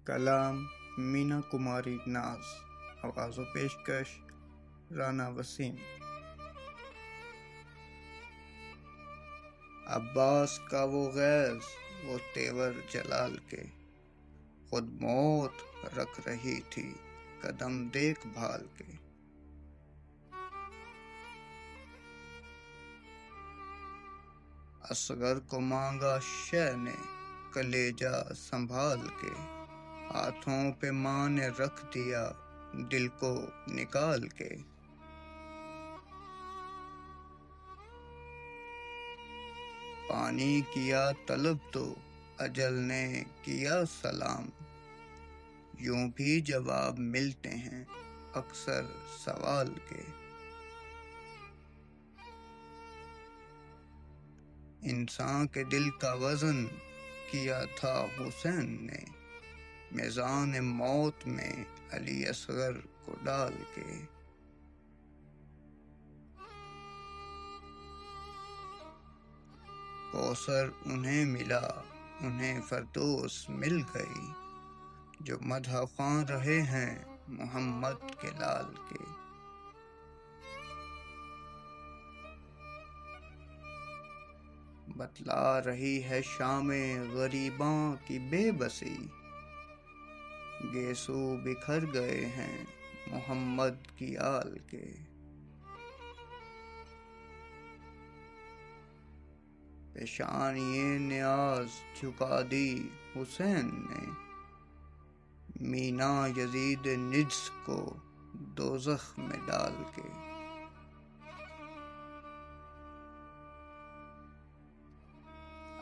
کلام مینا کماری ناز، آواز و پیشکش رانا وسیم۔ عباس کا وہ غیظ، وہ تیور جلال کے، خود موت رکھ رہی تھی قدم دیکھ بھال کے۔ اصغر کو مانگا شہ نے کلیجہ سنبھال کے، ہاتھوں پہ ماں نے رکھ دیا دل کو نکال کے۔ پانی کیا طلب تو اجل نے کیا سلام، یوں بھی جواب ملتے ہیں اکثر سوال کے۔ انسان کے دل کا وزن کیا تھا حسین نے، میزان موت میں علی اصغر کو ڈال کے۔ کوثر انہیں ملا، انہیں فردوس مل گئی، جو مدح خواں رہے ہیں محمد کے لال کے۔ بتلا رہی ہے شام غریباں کی بے بسی، گیسو بکھر گئے ہیں محمد کی آل کے۔ پیشانی نیاز جھکا دی حسین نے، مینا یزید نجس کو دوزخ میں ڈال کے۔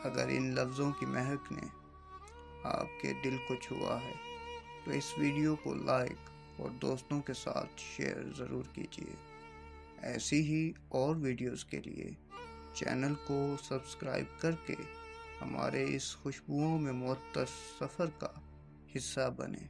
اگر ان لفظوں کی مہک نے آپ کے دل کو چھوا ہے تو اس ویڈیو کو لائک اور دوستوں کے ساتھ شیئر ضرور کیجیے۔ ایسی ہی اور ویڈیوز کے لیے چینل کو سبسکرائب کر کے ہمارے اس خوشبوؤں میں معطر سفر کا حصہ بنیں۔